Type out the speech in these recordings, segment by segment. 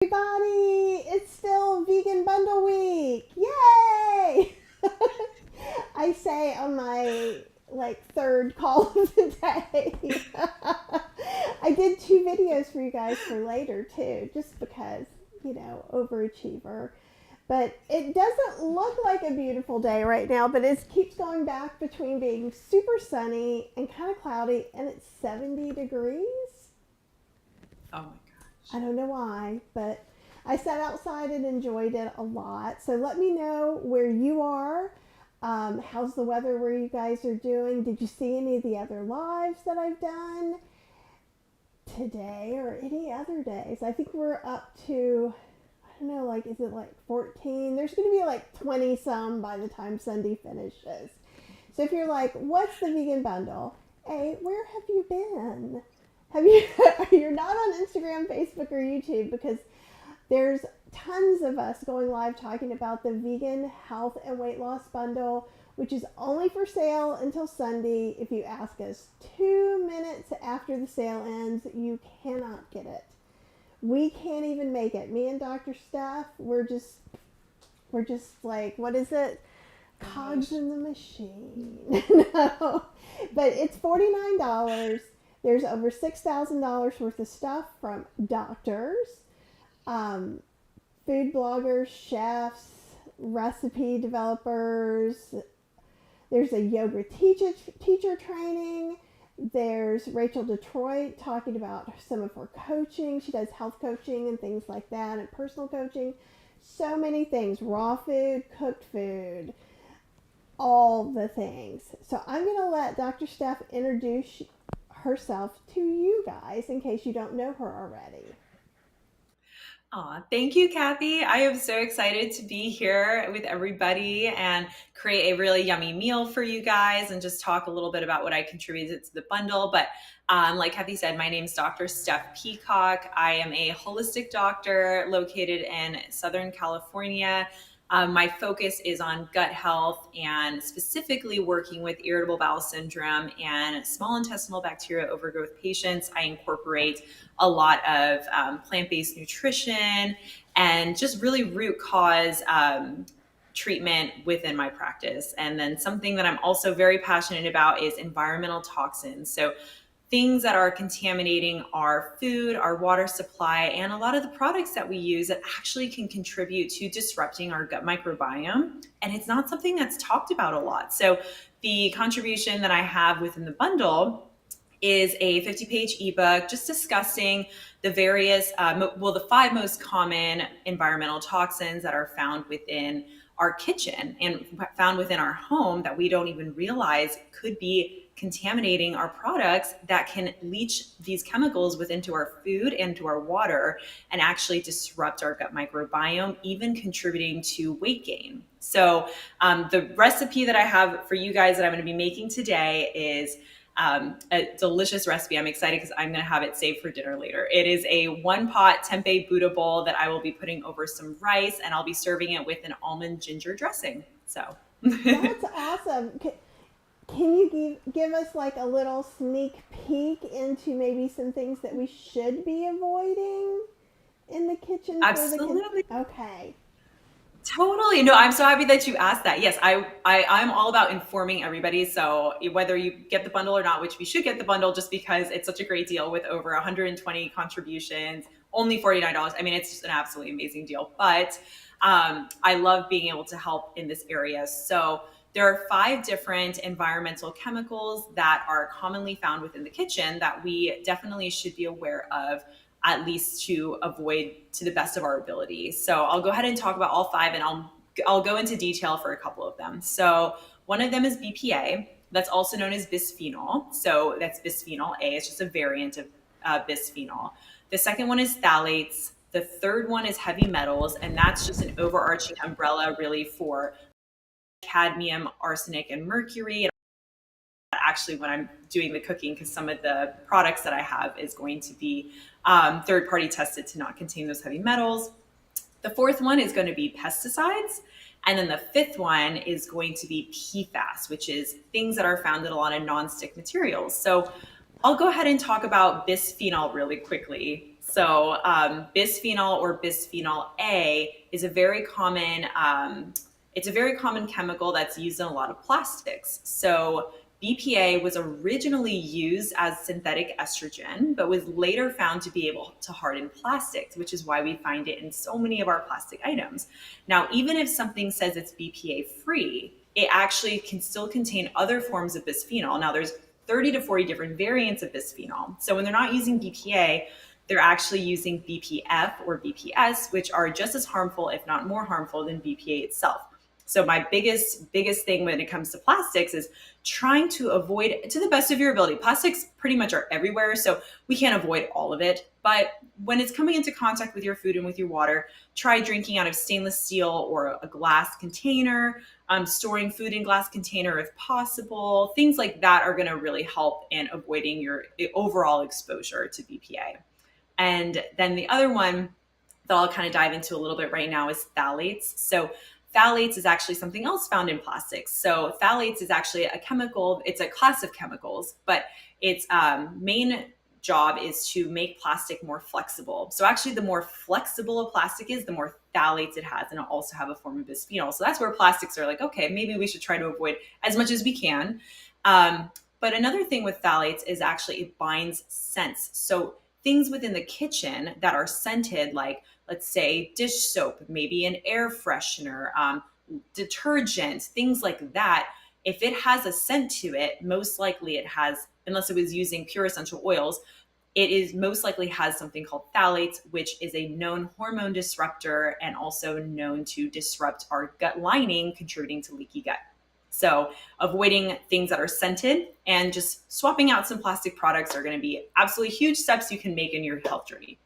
Everybody, it's still vegan bundle week. Yay! I say on my third call of the day. I did 2 videos for you guys for later too, just because, overachiever. But it doesn't look like a beautiful day right now, but it keeps going back between being super sunny and kind of cloudy, and it's 70 degrees. Oh my gosh. I don't know why, but I sat outside and enjoyed it a lot. So let me know where you are. How's the weather where you guys are doing? Did you see any of the other lives that I've done today or any other days? I think we're up to, I don't know, is it 14? There's going to be 20 some by the time Sunday finishes. So if you're like, what's the vegan bundle? A, where have you been? Have you? You're not on Instagram, Facebook, or YouTube because there's tons of us going live talking about the vegan health and weight loss bundle, which is only for sale until Sunday. If you ask us 2 minutes after the sale ends, you cannot get it. We can't even make it. Me and Dr. Steph, we're just like, what is it? Cogs in the machine. No, but it's $49. There's over $6,000 worth of stuff from doctors, food bloggers, chefs, recipe developers. There's a yoga teacher training. There's Rachel Detroit talking about some of her coaching. She does health coaching and things like that, and personal coaching. So many things. Raw food, cooked food, all the things. So I'm going to let Dr. Steph introduce herself to you guys in case you don't know her already. Aw, thank you, Kathy. I am so excited to be here with everybody and create a really yummy meal for you guys and just talk a little bit about what I contributed to the bundle. But like Kathy said, my name is Dr. Steph Peacock. I am a holistic doctor located in Southern California. My focus is on gut health and specifically working with irritable bowel syndrome and small intestinal bacteria overgrowth patients. I incorporate a lot of plant-based nutrition and just really root cause treatment within my practice. And then something that I'm also very passionate about is environmental toxins. So things that are contaminating our food, our water supply, and a lot of the products that we use that actually can contribute to disrupting our gut microbiome. And it's not something that's talked about a lot. So the contribution that I have within the bundle is a 50-page ebook just discussing the various, the 5 most common environmental toxins that are found within our kitchen and found within our home that we don't even realize could be contaminating our products that can leach these chemicals within our food and to our water and actually disrupt our gut microbiome, even contributing to weight gain. So the recipe that I have for you guys that I'm going to be making today is a delicious recipe. I'm excited because I'm going to have it saved for dinner later. It is a 1-pot tempeh Buddha bowl that I will be putting over some rice, and I'll be serving it with an almond ginger dressing. So That's awesome. Can you give us a little sneak peek into maybe some things that we should be avoiding in the kitchen? Absolutely. Okay. Totally. No, I'm so happy that you asked that. Yes, I'm all about informing everybody. So whether you get the bundle or not, which we should get the bundle just because it's such a great deal with over 120 contributions, only $49. I mean, it's just an absolutely amazing deal. But I love being able to help in this area. So there are 5 different environmental chemicals that are commonly found within the kitchen that we definitely should be aware of, at least to avoid to the best of our ability. So I'll go ahead and talk about all 5, and I'll go into detail for a couple of them. So one of them is BPA. That's also known as bisphenol. So that's bisphenol A. It's just a variant of bisphenol. The second one is phthalates. The third one is heavy metals, and that's just an overarching umbrella really for cadmium, arsenic, and mercury. And actually, when I'm doing the cooking, because some of the products that I have is going to be third-party tested to not contain those heavy metals. The fourth one is going to be pesticides. And then the 5th one is going to be PFAS, which is things that are found in a lot of nonstick materials. So I'll go ahead and talk about bisphenol really quickly. So bisphenol or bisphenol A is a very common it's a very common chemical that's used in a lot of plastics. So BPA was originally used as synthetic estrogen, but was later found to be able to harden plastics, which is why we find it in so many of our plastic items. Now, even if something says it's BPA free, it actually can still contain other forms of bisphenol. Now, there's 30 to 40 different variants of bisphenol. So when they're not using BPA, they're actually using BPF or BPS, which are just as harmful, if not more harmful, than BPA itself. So my biggest thing when it comes to plastics is trying to avoid, to the best of your ability. Plastics pretty much are everywhere, so we can't avoid all of it. But when it's coming into contact with your food and with your water, try drinking out of stainless steel or a glass container, storing food in glass container if possible. Things like that are going to really help in avoiding your overall exposure to BPA. And then the other one that I'll kind of dive into a little bit right now is phthalates. So phthalates is actually something else found in plastics. So phthalates is actually a chemical, it's a class of chemicals, but its main job is to make plastic more flexible. So actually the more flexible a plastic is, the more phthalates it has, and it'll also have a form of bisphenol. So that's where plastics are like, okay, maybe we should try to avoid as much as we can. But another thing with phthalates is actually it binds scents. So things within the kitchen that are scented, like let's say dish soap, maybe an air freshener, detergent, things like that. If it has a scent to it, most likely it has, unless it was using pure essential oils, it is most likely has something called phthalates, which is a known hormone disruptor and also known to disrupt our gut lining, contributing to leaky gut. So avoiding things that are scented and just swapping out some plastic products are going to be absolutely huge steps you can make in your health journey.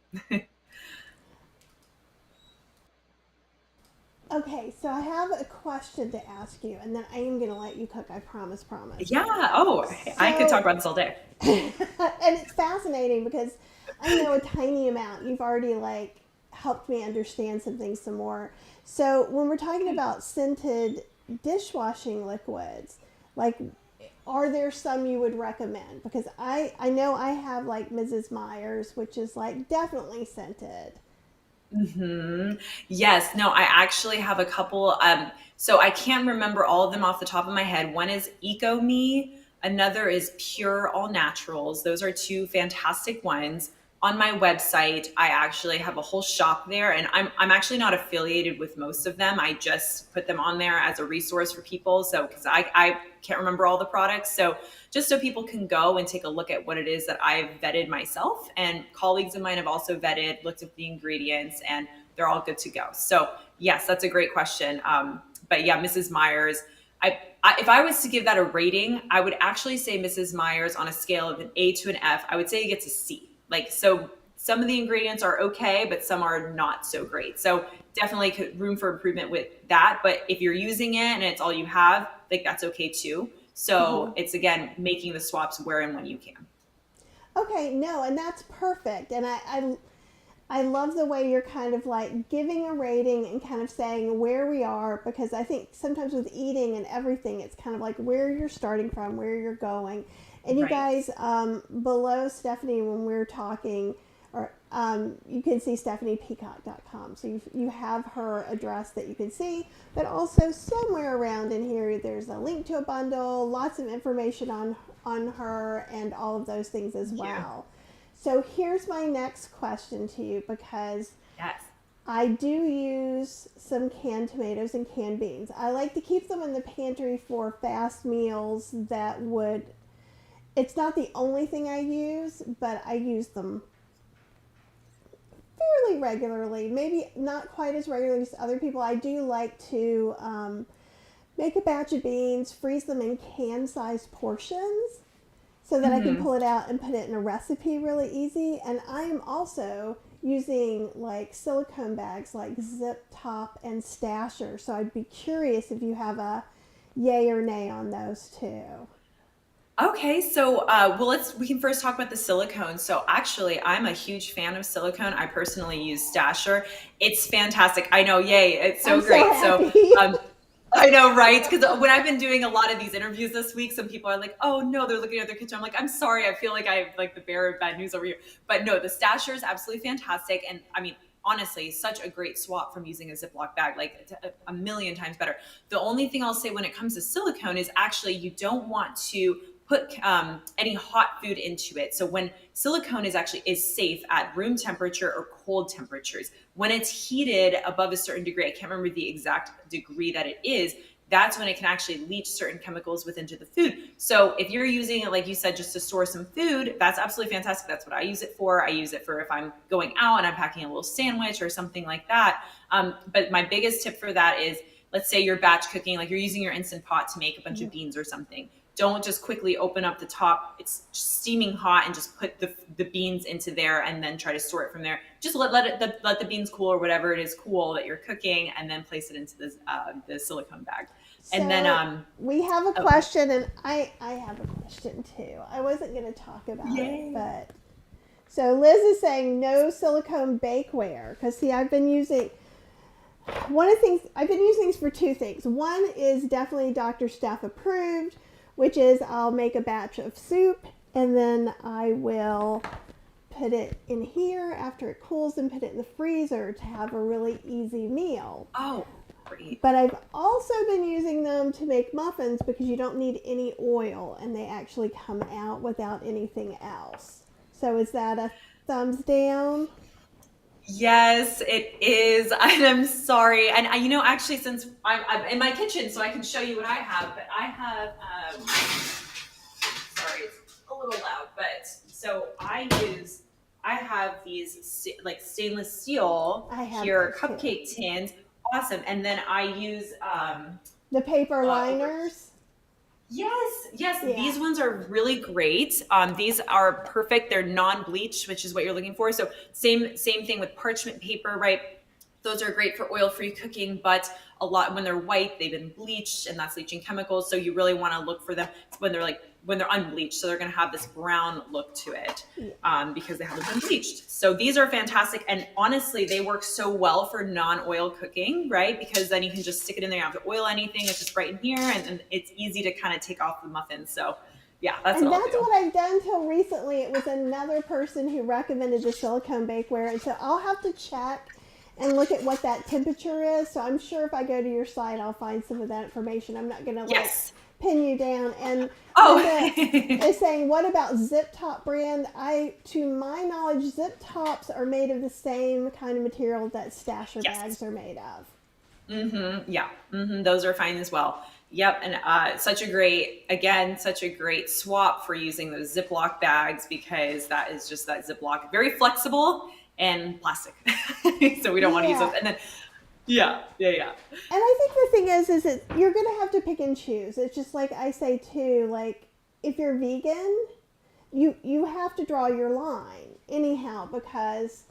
Okay, so I have a question to ask you, and then I am going to let you cook. I promise, promise. Yeah. Oh, I could talk So, about this all day. and it's fascinating because I know a tiny amount. You've already like helped me understand some things some more. So when we're talking about scented dishwashing liquids, like are there some you would recommend? Because I know I have like Mrs. Meyer's, which is like definitely scented. Yes, no, I actually have a couple. So I can't remember all of them off the top of my head. One is Eco Me, another is Pure All Naturals. Those are two fantastic ones. On my website, I actually have a whole shop there, and I'm actually not affiliated with most of them. I just put them on there as a resource for people. So because I can't remember all the products, so just so people can go and take a look at what it is that I've vetted myself, and colleagues of mine have also vetted, looked at the ingredients, and they're all good to go. So yes, that's a great question. But yeah, Mrs. Meyer's, if I was to give that a rating, I would actually say Mrs. Meyer's on a scale of an A to an F, I would say it gets a C. Like, so some of the ingredients are okay, but some are not so great. So definitely room for improvement with that. But if you're using it and it's all you have, like that's okay too. Mm-hmm. So it's again, making the swaps where and when you can. Okay, no, and that's perfect. And I love the way you're kind of like giving a rating and kind of saying where we are, because I think sometimes with eating and everything, it's kind of like where you're starting from, where you're going. And you Right. guys, below Stephanie, when we're talking, or you can see stephaniepeacock.com. So you have her address that you can see, but also somewhere around in here, there's a link to a bundle, lots of information on her, and all of those things as Thank you. well. So here's my next question to you, because Yes. I do use some canned tomatoes and canned beans. I like to keep them in the pantry for fast meals that would, it's not the only thing I use, but I use them fairly regularly. Maybe not quite as regularly as other people. I do like to make a batch of beans, freeze them in can sized portions so that I can Hmm. pull it out and put it in a recipe really easy. And I am also using like silicone bags like Zip Top and Stasher. So I'd be curious if you have a yay or nay on those too. Okay, so we can first talk about the silicone. So actually, I'm a huge fan of silicone. I personally use Stasher. It's fantastic. I know, yay, it's I'm so so great. So happy. um, I know, right? Because when I've been doing a lot of these interviews this week, some people are like, "Oh no, they're looking at their kitchen." I'm like, "I'm sorry, I feel like I have like the bearer of bad news over here." But no, the stasher is absolutely fantastic, and I mean, honestly, such a great swap from using a Ziploc bag. Like it's a million times better. The only thing I'll say when it comes to silicone is actually you don't want to put any hot food into it. So when silicone is safe at room temperature or cold temperatures. When it's heated above a certain degree, I can't remember the exact degree that it is, that's when it can actually leach certain chemicals within the food. So if you're using it, like you said, just to store some food, that's absolutely fantastic. That's what I use it for. I use it for if I'm going out and I'm packing a little sandwich or something like that. But my biggest tip for that is, let's say you're batch cooking, like you're using your Instant Pot to make a bunch of beans or something. Don't just quickly open up the top. It's steaming hot and just put the beans into there and then try to store it from there. Just let the beans cool or whatever it is cool that you're cooking, and then place it into the silicone bag. And then we have a question, and I have a question too. I wasn't going to talk about it, but so Liz is saying no silicone bakeware because see, I've been using these for two things. One is definitely Dr. Steph approved, which is I'll make a batch of soup and then I will put it in here after it cools and put it in the freezer to have a really easy meal. Oh, great. But I've also been using them to make muffins because you don't need any oil and they actually come out without anything else. So is that a thumbs down? Yes, it is. And I'm sorry. And actually, since I'm in my kitchen, so I can show you what I have. But I have, sorry, it's a little loud. But so I have these like stainless steel here cupcake tins. Awesome. And then I use the paper liners. Yes. Yeah. These ones are really great. These are perfect. They're non-bleached, which is what you're looking for. So same thing with parchment paper, right? Those are great for oil-free cooking, but a lot when they're white, they've been bleached, and that's leaching chemicals. So you really want to look for them when they're unbleached. So they're going to have this brown look to it because they haven't been bleached. So these are fantastic, and honestly, they work so well for non-oil cooking, right? Because then you can just stick it in there. You don't have to oil anything. It's just right in here, and it's easy to kind of take off the muffins. So yeah, that's what I've done till recently. It was another person who recommended the silicone bakeware, and so I'll have to check and look at what that temperature is. So I'm sure if I go to your site, I'll find some of that information. I'm not going to pin you down. And Linda is saying, what about Zip Top brand? To my knowledge, Zip Tops are made of the same kind of material that stasher bags are made of. Mm-hmm. Yeah. Mm-hmm. Those are fine as well. Yep. And such a great swap for using those Ziploc bags, because that is just that Ziploc, very flexible and plastic. So we don't want to use those. And then, yeah. And I think the thing is you're going to have to pick and choose. It's just like I say too, like if you're vegan, you have to draw your line anyhow, because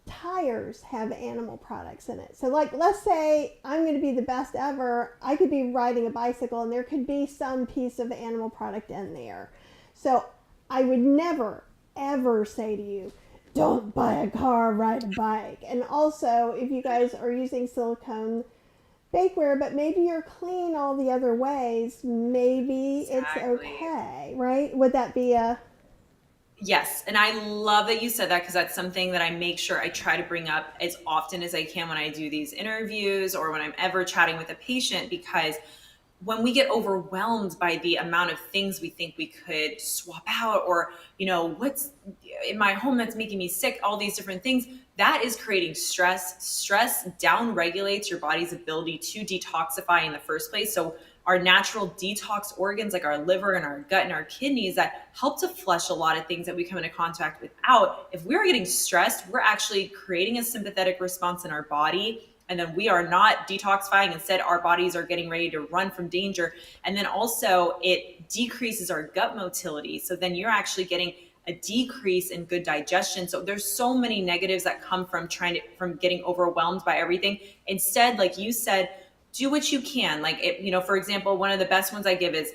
tires have animal products in it. So like, let's say I'm going to be the best ever. I could be riding a bicycle and there could be some piece of animal product in there. So I would never, ever say to you, don't buy a car, ride a bike. And also, if you guys are using silicone bakeware, but maybe you're clean all the other ways, maybe it's okay, right? Would that be a... Yes. And I love that you said that, because that's something that I make sure I try to bring up as often as I can when I do these interviews or when I'm ever chatting with a patient, because when we get overwhelmed by the amount of things we think we could swap out, or, what's in my home that's making me sick, all these different things, that is creating stress. Stress down regulates your body's ability to detoxify in the first place. So our natural detox organs, like our liver and our gut and our kidneys, that help to flush a lot of things that we come into contact with out. If we're getting stressed, we're actually creating a sympathetic response in our body. And then we are not detoxifying. Instead, our bodies are getting ready to run from danger. And then also it decreases our gut motility. So then you're actually getting a decrease in good digestion. So there's so many negatives that come from getting overwhelmed by everything. Instead, like you said, do what you can. Like, for example, one of the best ones I give is,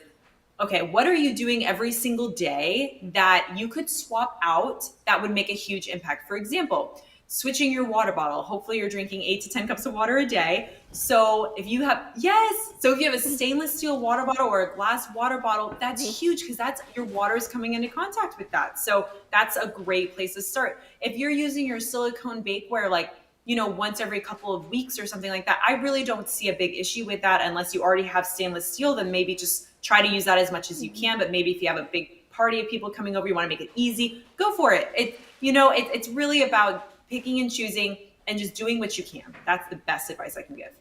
okay, what are you doing every single day that you could swap out that would make a huge impact? For example, switching your water bottle. Hopefully you're drinking 8 to 10 cups of water a day. So if you have, yes, so if you have a stainless steel water bottle or a glass water bottle, that's huge because that's your water is coming into contact with that. So that's a great place to start. If you're using your silicone bakeware, like, once every couple of weeks or something like that, I really don't see a big issue with that unless you already have stainless steel. Then maybe just try to use that as much as you can. But maybe if you have a big party of people coming over, you want to make it easy, go for it. It's really about picking and choosing and just doing what you can. That's the best advice I can give.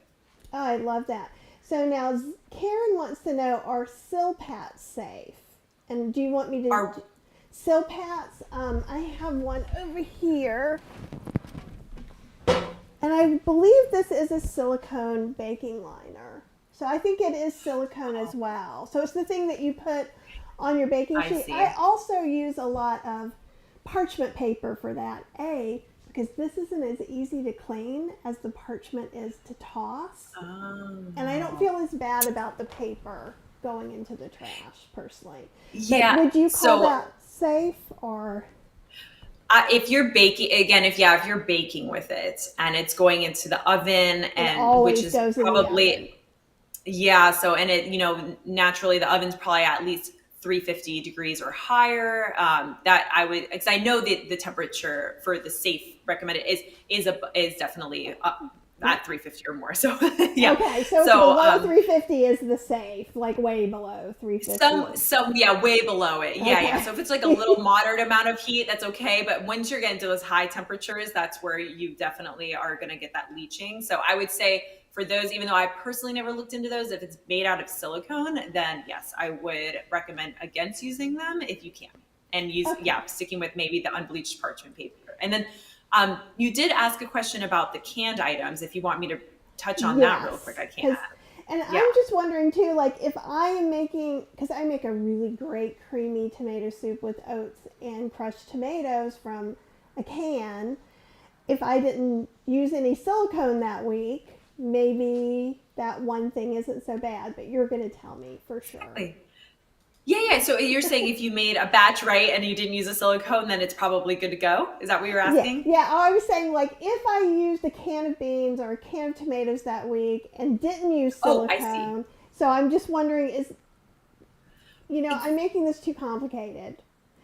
Oh, I love that. So now Karen wants to know, are Silpats safe? And do you want me to... Silpats, I have one over here. And I believe this is a silicone baking liner. So I think it is silicone as well. So it's the thing that you put on your baking sheet. I also use a lot of parchment paper for that. Because this isn't as easy to clean as the parchment is to toss. And I don't feel as bad about the paper going into the trash, personally. Yeah. But would you call that safe, or... if you're baking, again, if you're baking with it and it's going into the oven, and which is probably, so, and it, naturally the oven's probably at least 350 degrees or higher. That I would, because I know that the temperature for the safe recommended is definitely at 350 or more. So yeah. Okay, so below 350 is the safe, like way below 350. Way below it. Yeah. So if it's like a little moderate amount of heat, that's okay. But once you're getting to those high temperatures, that's where you definitely are going to get that leaching. So I would say for those, even though I personally never looked into those, if it's made out of silicone, then yes, I would recommend against using them if you can, and sticking with maybe the unbleached parchment paper. And then you did ask a question about the canned items. If you want me to touch on that real quick, I can. And I'm just wondering too, like if I am making, because I make a really great creamy tomato soup with oats and crushed tomatoes from a can, if I didn't use any silicone that week, maybe that one thing isn't so bad, but you're going to tell me for sure. Exactly. Yeah. So you're saying if you made a batch, right, and you didn't use a silicone, then it's probably good to go? Is that what you're asking? Yeah. I was saying, like, if I used a can of beans or a can of tomatoes that week and didn't use silicone. I see. So I'm just wondering, I'm making this too complicated.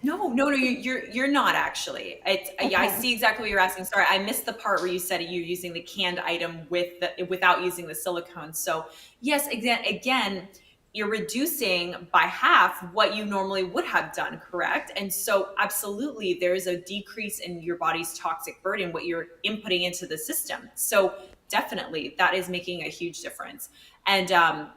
No, you're not actually. I see exactly what you're asking. Sorry, I missed the part where you said you're using the canned item without using the silicone. So yes, again, you're reducing by half what you normally would have done, correct? And so absolutely, there is a decrease in your body's toxic burden, what you're inputting into the system. So definitely, that is making a huge difference. And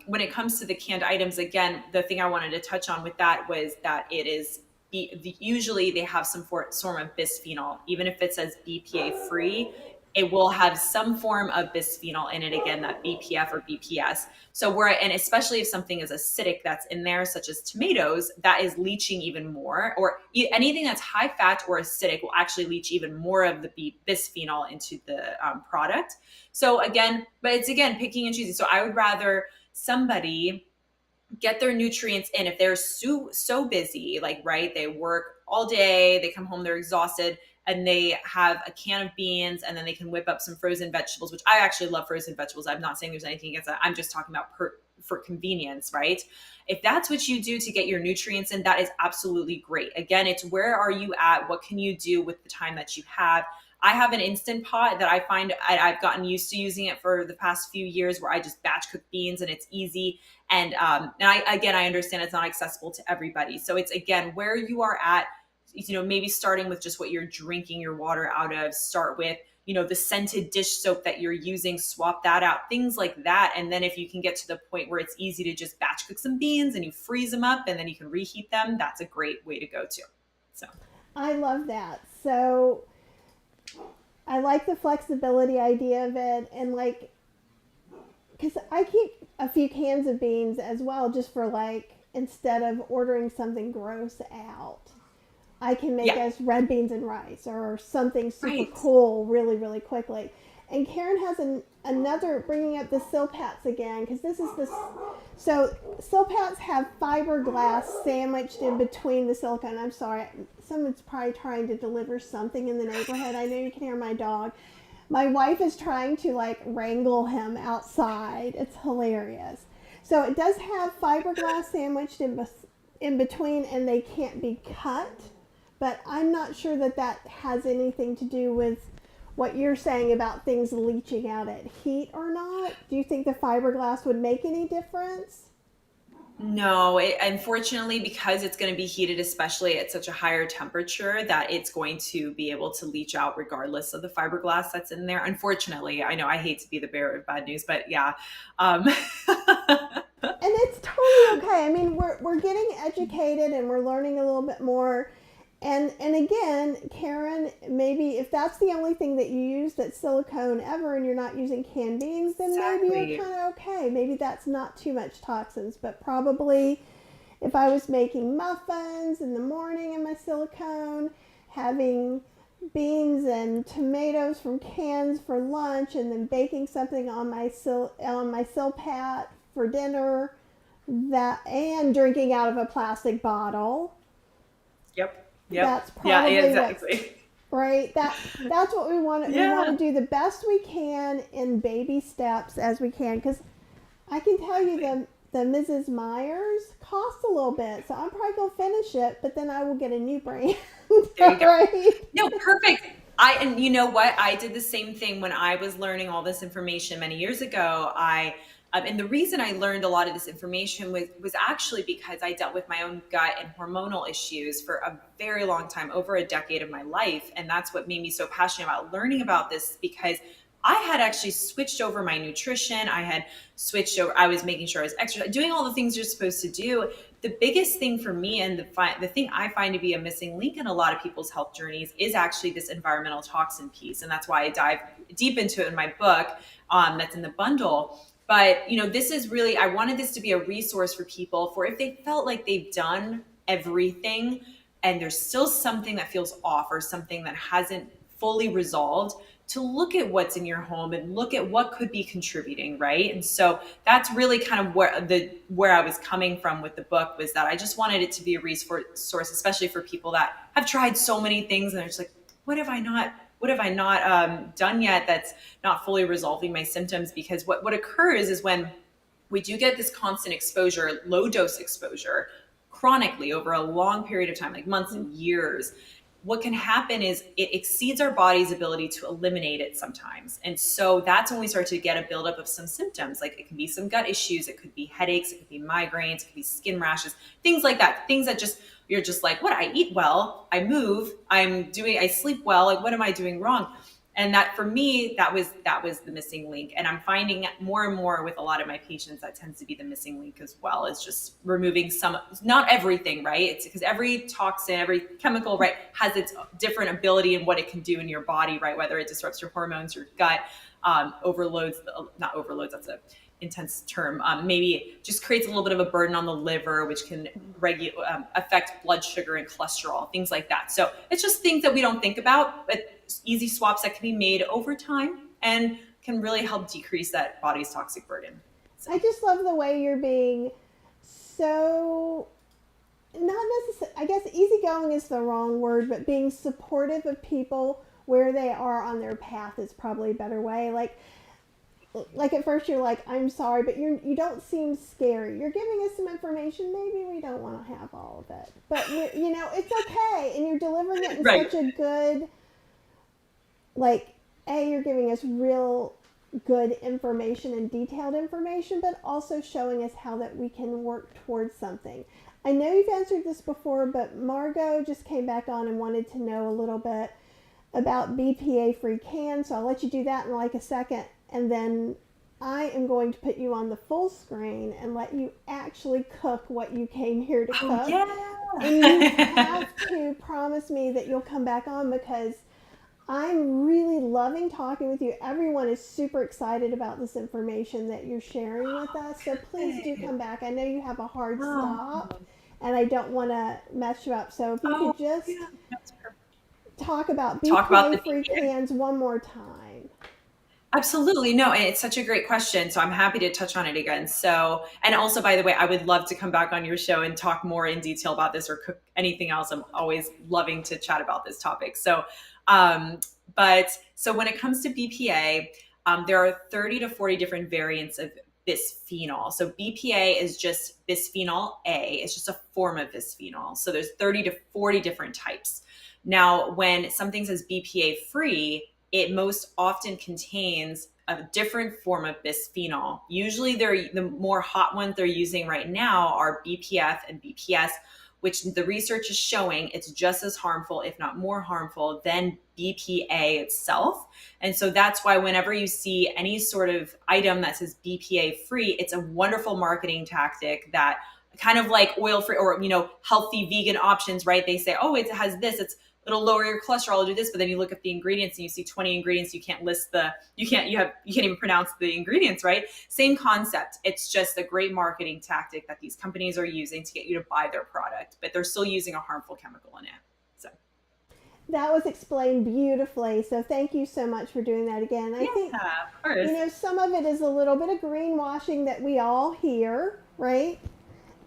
when it comes to the canned items, again, the thing I wanted to touch on with that was that it is usually they have some form of bisphenol. Even if it says BPA-free, it will have some form of bisphenol in it. Again, that BPF or BPS. So and especially if something is acidic that's in there, such as tomatoes, that is leaching even more, or anything that's high fat or acidic will actually leach even more of the bisphenol into the product. So again, but it's picking and choosing. So I would rather somebody get their nutrients in. If they're so busy, like, right, they work all day, they come home, they're exhausted, and they have a can of beans, and then they can whip up some frozen vegetables, which I actually love frozen vegetables. I'm not saying there's anything against that. I'm just talking about for convenience, right? If that's what you do to get your nutrients in, that is absolutely great. Again, it's where are you at? What can you do with the time that you have? I have an Instant Pot that I find I've gotten used to using it for the past few years, where I just batch cook beans and it's easy. And I understand it's not accessible to everybody. So it's, again, where you are at, maybe starting with just what you're drinking your water out of. Start with, the scented dish soap that you're using, swap that out, things like that. And then if you can get to the point where it's easy to just batch cook some beans and you freeze them up and then you can reheat them, that's a great way to go too. So I love that. So I like the flexibility idea of it, and because I keep a few cans of beans as well, just for instead of ordering something gross out, I can make us red beans and rice or something super cool really, really quickly. And Karen has another, bringing up the Silpats again, because this is the, so Silpats have fiberglass sandwiched in between the silicone. I'm sorry, someone's probably trying to deliver something in the neighborhood. I know you can hear my dog. My wife is trying to like wrangle him outside. It's hilarious. So it does have fiberglass sandwiched in between, and they can't be cut. But I'm not sure that that has anything to do with what you're saying about things leaching out at heat or not. Do you think the fiberglass would make any difference? No, unfortunately, because it's going to be heated, especially at such a higher temperature, that it's going to be able to leach out regardless of the fiberglass that's in there. Unfortunately, I know I hate to be the bearer of bad news, but yeah. And it's totally okay. I mean, we're getting educated and we're learning a little bit more. And again, Karen, maybe if that's the only thing that you use that's silicone ever and you're not using canned beans, then Exactly. maybe you're kind of okay. Maybe that's not too much toxins. But probably if I was making muffins in the morning in my silicone, having beans and tomatoes from cans for lunch, and then baking something on my Silpat for dinner, that, and drinking out of a plastic bottle. Yep. That's probably yeah, exactly. Right. That's what we want. Yeah. We want to do the best we can in baby steps as we can, because I can tell you the Mrs. Myers costs a little bit, so I'm probably gonna finish it, but then I will get a new brand. There you go. Right? No, perfect. And you know what? I did the same thing when I was learning all this information many years ago. And the reason I learned a lot of this information was actually because I dealt with my own gut and hormonal issues for a very long time, over a decade of my life. And that's what made me so passionate about learning about this, because I had actually switched over my nutrition. I had switched over. I was making sure I was exercising, doing all the things you're supposed to do. The biggest thing for me, and the thing I find to be a missing link in a lot of people's health journeys, is actually this environmental toxin piece. And that's why I dive deep into it in my book, that's in the bundle. But, this is really, I wanted this to be a resource for people, for if they felt like they've done everything and there's still something that feels off or something that hasn't fully resolved, to look at what's in your home and look at what could be contributing, right? And so that's really kind of where I was coming from with the book, was that I just wanted it to be a resource, especially for people that have tried so many things and they're just like, what have I not done yet that's not fully resolving my symptoms? Because what occurs is, when we do get this constant exposure, low dose exposure, chronically over a long period of time, like months and years, what can happen is it exceeds our body's ability to eliminate it sometimes. And so that's when we start to get a buildup of some symptoms. Like, it can be some gut issues, it could be headaches, it could be migraines, it could be skin rashes, things like that. Things that you're just like, what? I eat well, I move, I sleep well. Like, what am I doing wrong? And that, for me, that was the missing link. And I'm finding more and more with a lot of my patients, that tends to be the missing link as well, is just removing not everything, right? It's because every toxin, every chemical, right, has its different ability and what it can do in your body, right? Whether it disrupts your hormones, your gut, not overloads, that's a intense term, maybe just creates a little bit of a burden on the liver, which can affect blood sugar and cholesterol, things like that. So it's just things that we don't think about, but easy swaps that can be made over time and can really help decrease that body's toxic burden. So I just love the way you're being so, not necessarily, I guess easygoing is the wrong word, but being supportive of people where they are on their path is probably a better way. Like at first you're like, I'm sorry, but you don't seem scary. You're giving us some information. Maybe we don't want to have all of it, but it's okay. And you're delivering it in right. such a good, you're giving us real good information and detailed information, but also showing us how that we can work towards something. I know you've answered this before, but Margot just came back on and wanted to know a little bit about BPA-free cans. So I'll let you do that in like a second. And then I am going to put you on the full screen and let you actually cook what you came here to cook. Yeah. And you have to promise me that you'll come back on, because I'm really loving talking with you. Everyone is super excited about this information that you're sharing with us. So please do come back. I know you have a hard stop and I don't want to mess you up. So if you could just talk about BPA-free cans one more time. Absolutely. No, and it's such a great question. So I'm happy to touch on it again. So, and also, by the way, I would love to come back on your show and talk more in detail about this or cook anything else. I'm always loving to chat about this topic. So, but so when it comes to BPA, there are 30 to 40 different variants of bisphenol. So BPA is just bisphenol A. It's just a form of bisphenol. So there's 30 to 40 different types. Now, when something says BPA free, it most often contains a different form of bisphenol. Usually the more hot ones they're using right now are BPF and BPS, which the research is showing it's just as harmful, if not more harmful, than BPA itself. And so that's why whenever you see any sort of item that says BPA free, it's a wonderful marketing tactic that kind of like oil free or, healthy vegan options, right? They say, oh, it has this, it'll lower your cholesterol, it'll do this, but then you look at the ingredients and you see 20 ingredients, you can't even pronounce the ingredients, right? Same concept. It's just a great marketing tactic that these companies are using to get you to buy their product, but they're still using a harmful chemical in it. So That was explained beautifully. So thank you so much for doing that again. I think, yeah, of course. some of it is a little bit of greenwashing that we all hear, right?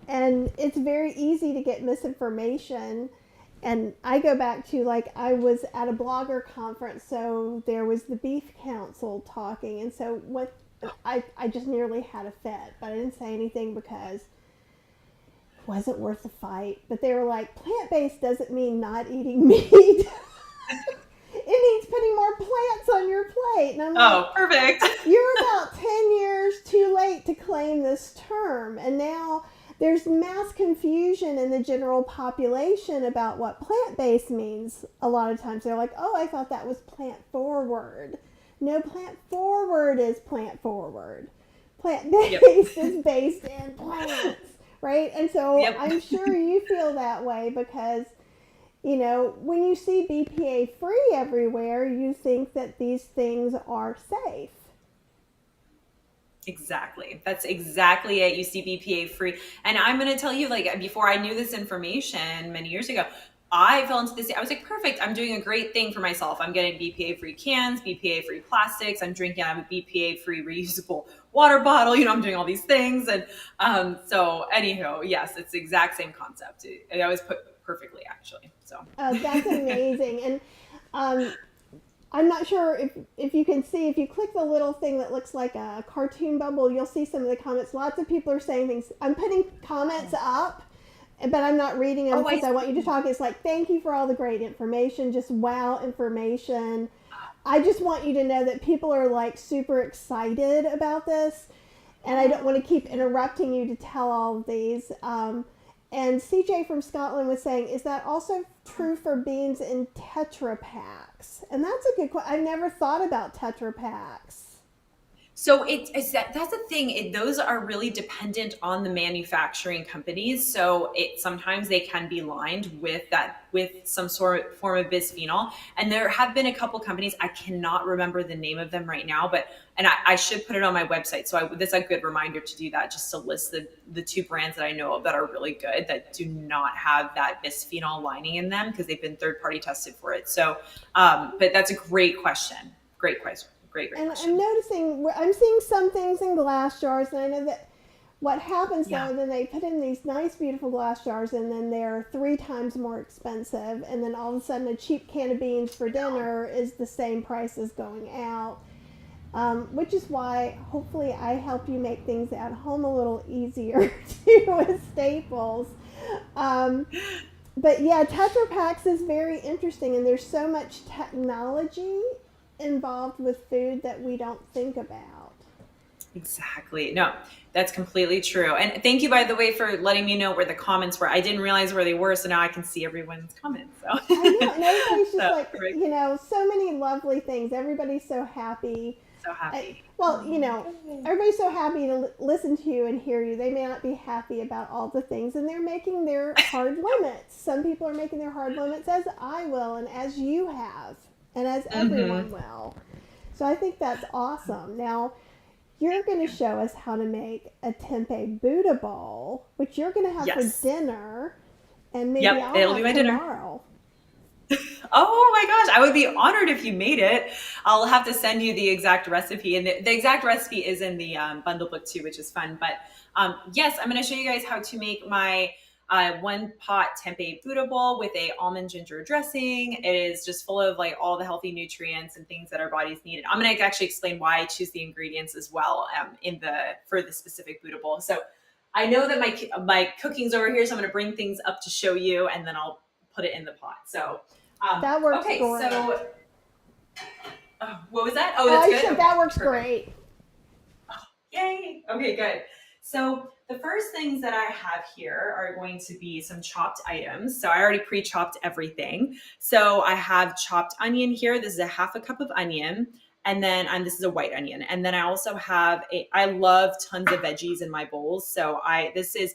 And it's very easy to get misinformation. And I go back to, like, I was at a blogger conference, so there was the Beef Council talking. And so I just nearly had a fit, but I didn't say anything because it wasn't worth the fight. But they were like, plant-based doesn't mean not eating meat. It means putting more plants on your plate. And I'm like, Oh, perfect. you're about 10 years too late to claim this term. And now there's mass confusion in the general population about what plant-based means. A lot of times they're like, oh, I thought that was plant-forward. No, plant-forward is plant-forward. Plant-based is based in plants, right? And so I'm sure you feel that way because, when you see BPA free everywhere, you think that these things are safe. Exactly. That's exactly it. You see BPA free. And I'm going to tell you, like, before I knew this information many years ago, I fell into this. I was like, perfect. I'm doing a great thing for myself. I'm getting BPA free cans, BPA free plastics. I'm drinking out of a BPA free reusable water bottle. I'm doing all these things. And so, anywho, yes, it's the exact same concept. I always put perfectly, actually. So That's amazing. And I'm not sure if you can see, if you click the little thing that looks like a cartoon bubble, you'll see some of the comments. Lots of people are saying things. I'm putting comments up, but I'm not reading them because I want you to talk. It's like, thank you for all the great information, just wow information. I just want you to know that people are like super excited about this, and I don't want to keep interrupting you to tell all of these. And CJ from Scotland was saying, is that also true for beans in Tetra Packs? And that's a good question. I never thought about Tetra Packs. So that's the thing. Those are really dependent on the manufacturing companies. So sometimes they can be lined with some sort of form of bisphenol. And there have been a couple companies. I cannot remember the name of them right now, and I should put it on my website. So this is a good reminder to do that, just to list the two brands that I know of that are really good that do not have that bisphenol lining in them because they've been third-party tested for it. So, but that's a great question. Great question. Great And question. I'm noticing, I'm seeing some things in glass jars, and I know that what happens though, then they put in these nice, beautiful glass jars, and then they're 3 times more expensive, and then all of a sudden a cheap can of beans for dinner is the same price as going out. Which is why hopefully I help you make things at home a little easier too with staples. But yeah, Tetra Packs is very interesting, and there's so much technology involved with food that we don't think about. Exactly. No, that's completely true. And thank you, by the way, for letting me know where the comments were. I didn't realize where they were, so now I can see everyone's comments. So I know, and everybody's just so many lovely things. Everybody's so happy. So happy. Everybody's so happy to listen to you and hear you. They may not be happy about all the things, and they're making their hard limits. Some people are making their hard limits, as I will, and as you have, and as everyone will. So I think that's awesome. Now, you're going to show us how to make a tempeh Buddha bowl, which you're going to have for dinner, and maybe I'll it'll have be my tomorrow. dinner. Oh my gosh, I would be honored if you made it. I'll have to send you the exact recipe. And the exact recipe is in the bundle book too, which is fun. But yes, I'm going to show you guys how to make my one pot tempeh Buddha bowl with a almond ginger dressing. It is just full of like all the healthy nutrients and things that our bodies need. And I'm going to actually explain why I choose the ingredients as well for the specific Buddha bowl. So I know that my cooking's over here, so I'm going to bring things up to show you, and then I'll put it in the pot. So That works okay, great. so what was that? Oh, I that's good. said that works Perfect. great. Yay. Okay, good. So the first things that I have here are going to be some chopped items. So I already pre-chopped everything. So I have chopped onion here. This is a half a cup of onion. And then this is a white onion. And then I also have I love tons of veggies in my bowls. So this is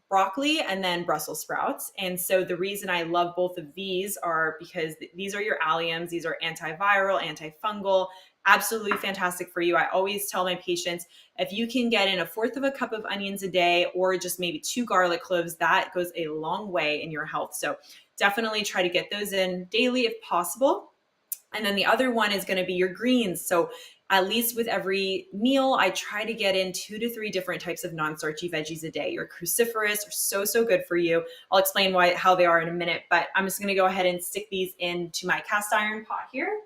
broccoli and then Brussels sprouts. And so the reason I love both of these are because these are your alliums. These are antiviral, antifungal, absolutely fantastic for you. I always tell my patients, if you can get in a fourth of a cup of onions a day or just maybe 2 garlic cloves, that goes a long way in your health. So definitely try to get those in daily if possible. And then the other one is going to be your greens. So at least with every meal, I try to get in 2 to 3 different types of non-starchy veggies a day. Your cruciferous are so good for you. I'll explain how they are in a minute, but I'm just going to go ahead and stick these into my cast iron pot here.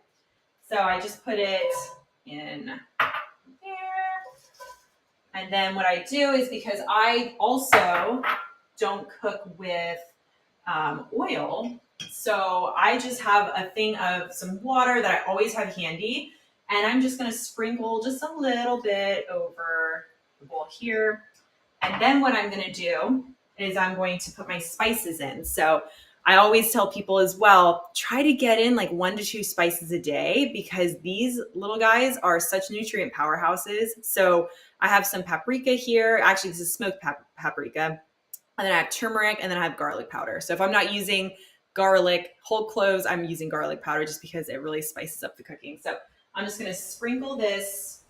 So I just put it in there. And then what I do is, because I also don't cook with oil, so I just have a thing of some water that I always have handy. And I'm just going to sprinkle just a little bit over the bowl here. And then what I'm going to do is I'm going to put my spices in. So I always tell people as well, try to get in like 1 to 2 spices a day, because these little guys are such nutrient powerhouses. So I have some paprika here. Actually, this is smoked paprika. And then I have turmeric, and then I have garlic powder. So if I'm not using garlic whole cloves, I'm using garlic powder just because it really spices up the cooking. So I'm just going to sprinkle this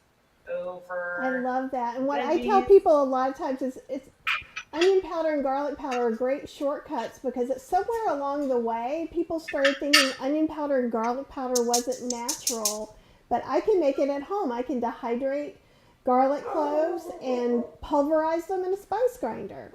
over. I love that. And what I tell people a lot of times is it's onion powder and garlic powder are great shortcuts, because it's somewhere along the way people started thinking onion powder and garlic powder wasn't natural, but I can make it at home. I can dehydrate garlic cloves and pulverize them in a spice grinder.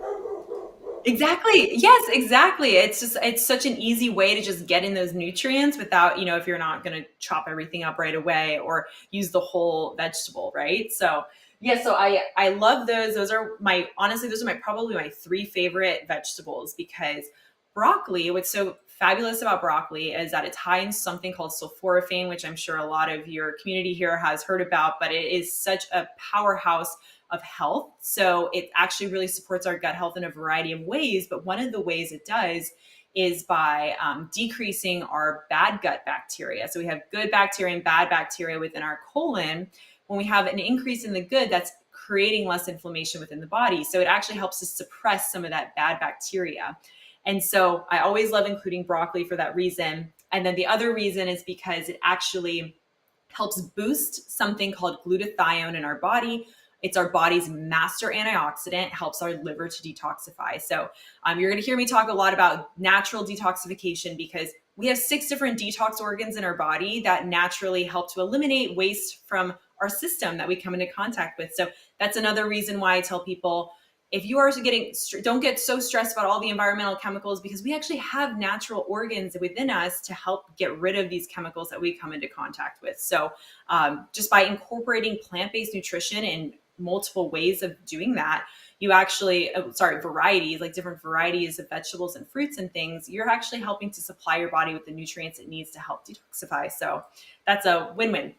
Exactly. Yes, exactly. It's such an easy way to just get in those nutrients without, if you're not going to chop everything up right away or use the whole vegetable, right? So yeah, so I love those. Those are probably my 3 favorite vegetables, because broccoli, what's so fabulous about broccoli is that it's high in something called sulforaphane, which I'm sure a lot of your community here has heard about, but it is such a powerhouse of health. So it actually really supports our gut health in a variety of ways. But one of the ways it does is by decreasing our bad gut bacteria. So we have good bacteria and bad bacteria within our colon. When we have an increase in the good, that's creating less inflammation within the body. So it actually helps to suppress some of that bad bacteria. And so I always love including broccoli for that reason. And then the other reason is because it actually helps boost something called glutathione in our body. It's our body's master antioxidant, helps our liver to detoxify. So you're going to hear me talk a lot about natural detoxification, because we have 6 different detox organs in our body that naturally help to eliminate waste from our system that we come into contact with. So that's another reason why I tell people, if you are don't get so stressed about all the environmental chemicals, because we actually have natural organs within us to help get rid of these chemicals that we come into contact with. So just by incorporating plant-based nutrition in multiple ways of doing that, you actually, varieties, like different varieties of vegetables and fruits and things, you're actually helping to supply your body with the nutrients it needs to help detoxify. So that's a win-win.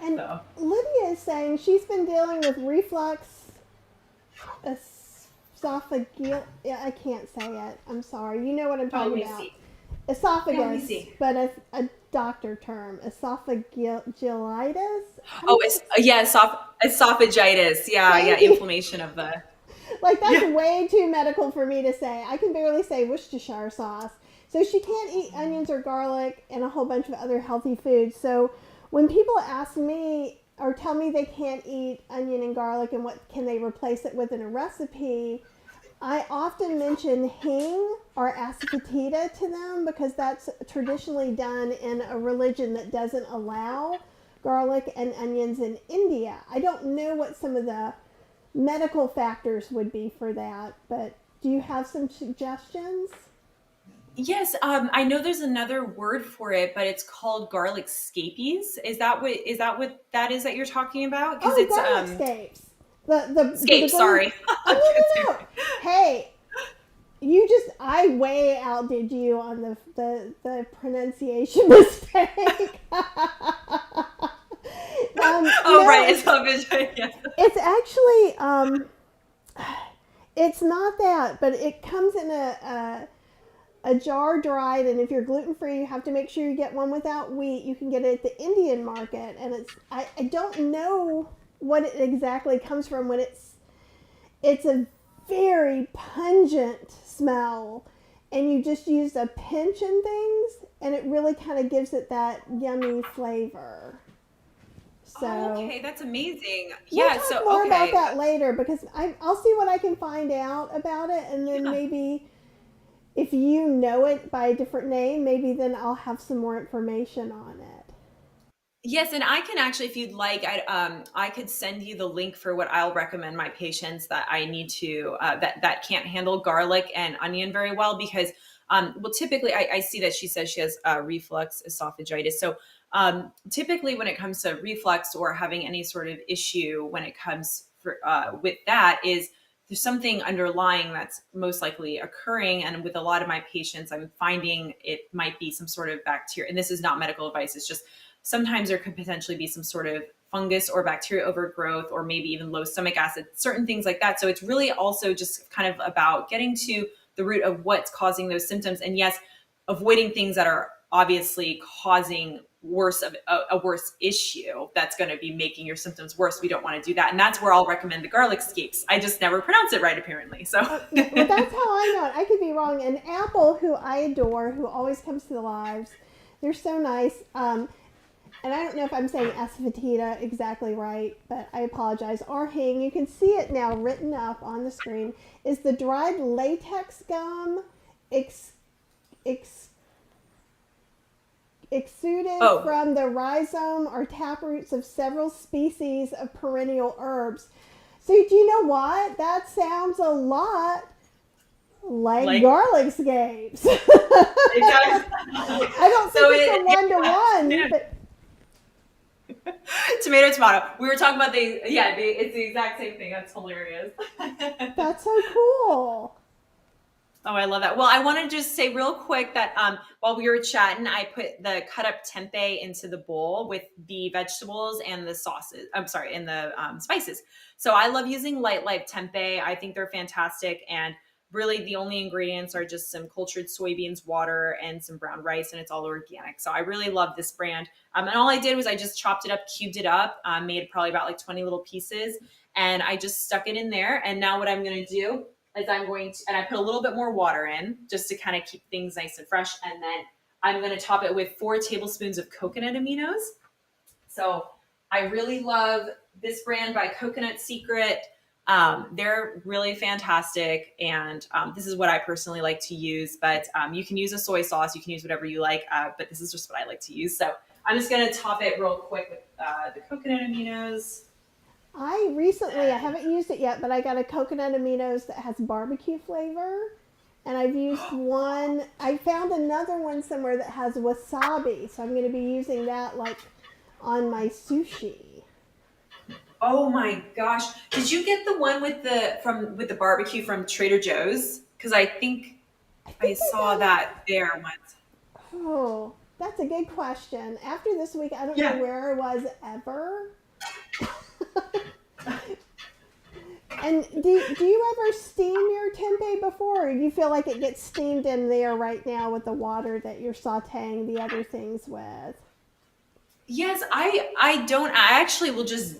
And so Lydia is saying she's been dealing with reflux, esophageal. Yeah, I can't say it. I'm sorry. You know what I'm talking about. Esophagus, but a doctor term, esophagitis. Esophagitis. Yeah, inflammation of the. Like, that's way too medical for me to say. I can barely say Worcestershire sauce. So she can't eat onions or garlic and a whole bunch of other healthy foods. So when people ask me or tell me they can't eat onion and garlic and what can they replace it with in a recipe, I often mention Hing or asafoetida to them because that's traditionally done in a religion that doesn't allow garlic and onions in India. I don't know what some of the medical factors would be for that, but do you have some suggestions? Yes, I know there's another word for it, but it's called garlic scapies. Is that what that is that you're talking about? Because Oh, it's garlic scapes. The scapes. green. Sorry. Oh, no, no, no. Hey, you just I way outdid you on the pronunciation mistake. Oh, No, right. It's not visual. Yes. it's actually it's not that, but it comes in a jar dried, and if you're gluten free, you have to make sure you get one without wheat. You can get it at the Indian market, and I don't know what it exactly comes from when it's a very pungent smell, and you just use a pinch and things, and it really kind of gives it that yummy flavor. Oh, So okay. That's amazing. we'll Yeah. talk So, more about okay. that later because I'll see what I can find out about it, and then Yeah. maybe if you know it by a different name, maybe then I'll have some more information on it. Yes, and I can actually, if you'd like, I could send you the link for what I'll recommend my patients that I need to that can't handle garlic and onion very well because well typically I see that she says she has reflux esophagitis. So typically when it comes to reflux or having any sort of issue when it comes with that is there's something underlying that's most likely occurring, and with a lot of my patients I'm finding it might be some sort of bacteria, and this is not medical advice, it's just sometimes there could potentially be some sort of fungus or bacteria overgrowth or maybe even low stomach acid, certain things like that. So it's really also just kind of about getting to the root of what's causing those symptoms. And yes, avoiding things that are obviously causing a worse issue that's going to be making your symptoms worse. We don't want to do that. And that's where I'll recommend the garlic scapes. I just never pronounce it right, apparently. So Well, that's how I know it. I could be wrong. And Apple, who I adore, who always comes to the lives, they're so nice. And I don't know if I'm saying asafoetida exactly right, but I apologize. Or Hing, you can see it now written up on the screen, is the dried latex gum ex, ex, exuded oh, from the rhizome or taproots of several species of perennial herbs. So do you know what? That sounds a lot like like garlic scapes. exactly. I don't think So it's a it one to yeah. one, but Tomato, tomato. We were talking about it's the exact same thing. That's hilarious. that's so cool. Oh, I love that. Well, I want to just say real quick that while we were chatting, I put the cut up tempeh into the bowl with the vegetables and the sauces. I'm sorry, and the spices. So I love using Light Life tempeh. I think they're fantastic. And really, the only ingredients are just some cultured soybeans, water, and some brown rice, and it's all organic. So I really love this brand. And all I did was I just chopped it up, cubed it up, made probably about like 20 little pieces, and I just stuck it in there. And now what I'm going to do is I'm going to, and I put a little bit more water in just to kind of keep things nice and fresh. And then I'm going to top it with 4 tablespoons of coconut aminos. So I really love this brand by Coconut Secret. They're really fantastic. And this is what I personally like to use, but you can use a soy sauce. You can use whatever you like, but this is just what I like to use. So I'm just going to top it real quick with the coconut aminos. I haven't used it yet, but I got a coconut aminos that has barbecue flavor. And I've used one, I found another one somewhere that has wasabi. So I'm going to be using that like on my sushi. Oh my gosh. Did you get the one with the barbecue from Trader Joe's? Because I think I I think I saw got it. that there once. Oh, that's a good question. After this week, I don't know Yeah. where I was ever. And do you ever steam your tempeh before, or do you feel like it gets steamed in there right now with the water that you're sauteing the other things with? Yes, I don't. I actually will just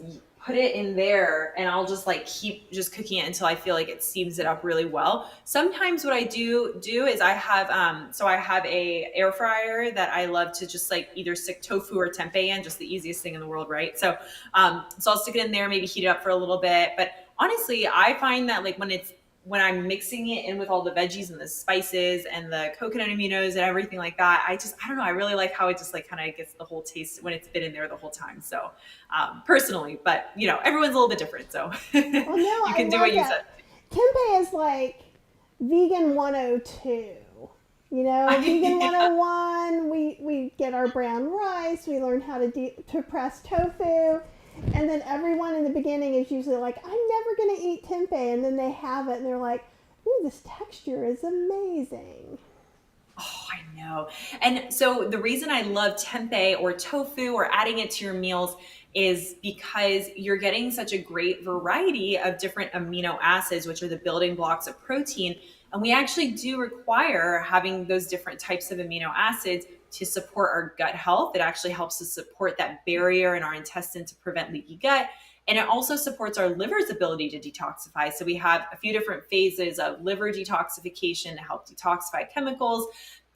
put it in there and I'll just like keep just cooking it until I feel like it steams it up really well. Sometimes what I do is I have I have a air fryer that I love to just like either stick tofu or tempeh in, just the easiest thing in the world, right? So I'll stick it in there, maybe heat it up for a little bit. But honestly, I find that like when it's when I'm mixing it in with all the veggies and the spices and the coconut aminos and everything like that, I don't know. I really like how it just like kind of gets the whole taste when it's been in there the whole time. So personally, but everyone's a little bit different. So Well, no, you I can do love what you said. that. Tempeh is like vegan 102. Vegan 101, we get our brown rice, we learn how to press tofu, and then everyone in the beginning is usually like, I'm never going to eat tempeh, and then they have it and they're like, ooh, this texture is amazing. Oh, I know. And so the reason I love tempeh or tofu or adding it to your meals is because you're getting such a great variety of different amino acids, which are the building blocks of protein. And we actually do require having those different types of amino acids to support our gut health. It actually helps us support that barrier in our intestine to prevent leaky gut. And it also supports our liver's ability to detoxify. So we have a few different phases of liver detoxification to help detoxify chemicals.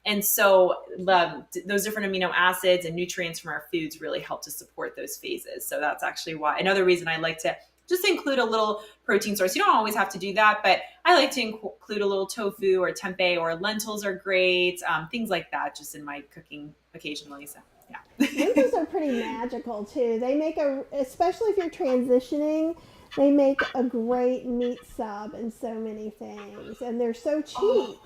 And so those different amino acids and nutrients from our foods really help to support those phases. So that's actually why another reason I like to just include a little protein source. You don't always have to do that, but I like to include a little tofu or tempeh, or lentils are great, things like that, just in my cooking occasionally. So yeah. Lentils are pretty magical too. They make especially if you're transitioning, they make a great meat sub in so many things, and they're so cheap. Oh,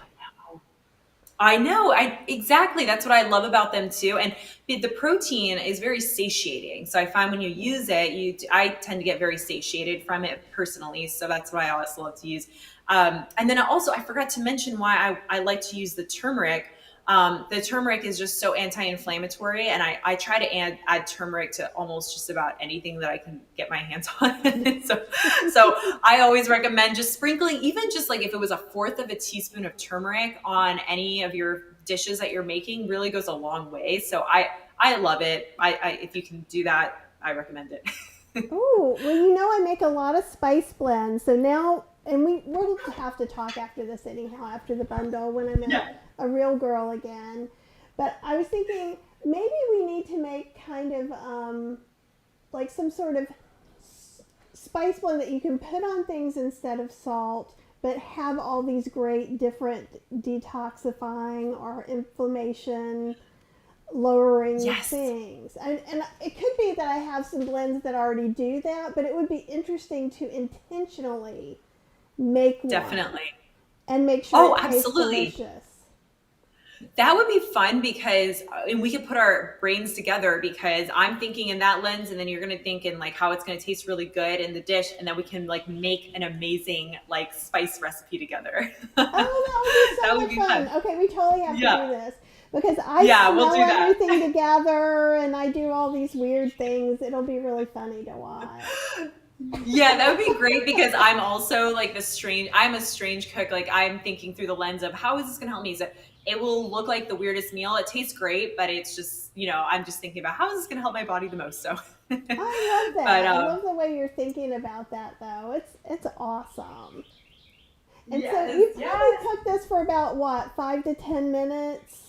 I know. Exactly. That's what I love about them too. And the protein is very satiating. So I find when you use it, I tend to get very satiated from it personally. So that's why I always love to use. And then also, I forgot to mention why I like to use the turmeric. The turmeric is just so anti-inflammatory, and I try to add turmeric to almost just about anything that I can get my hands on. So I always recommend just sprinkling, even just like if it was a fourth of a teaspoon of turmeric on any of your dishes that you're making, really goes a long way. So I love it. If you can do that, I recommend it. Oh, well, I make a lot of spice blends. So now, and we'll have to talk after this anyhow, after the bundle, when I'm a real girl again. But I was thinking maybe we need to make kind of like some sort of spice blend that you can put on things instead of salt, but have all these great different detoxifying or inflammation lowering Yes, things. And it could be that I have some blends that already do that, but it would be interesting to intentionally make one definitely. and make sure Oh, it tastes absolutely. delicious. That would be fun because, and we could put our brains together, because I'm thinking in that lens, and then you're going to think in like how it's going to taste really good in the dish, and then we can like make an amazing like spice recipe together. Oh, that That would would be be so much fun. fun. Okay, we totally have to Yeah. do this because I Yeah, we'll smell do that. everything together and I do all these weird things. It'll be really funny to watch. Yeah, that would be great because I'm also like I'm a strange cook. Like I'm thinking through the lens of how is this going to help me? So it will look like the weirdest meal. It tastes great, but it's just, I'm just thinking about how is this going to help my body the most? So, I love but that. I love the way you're thinking about that though. It's awesome. And so yes, you probably yes. cook this for about what, 5 to 10 minutes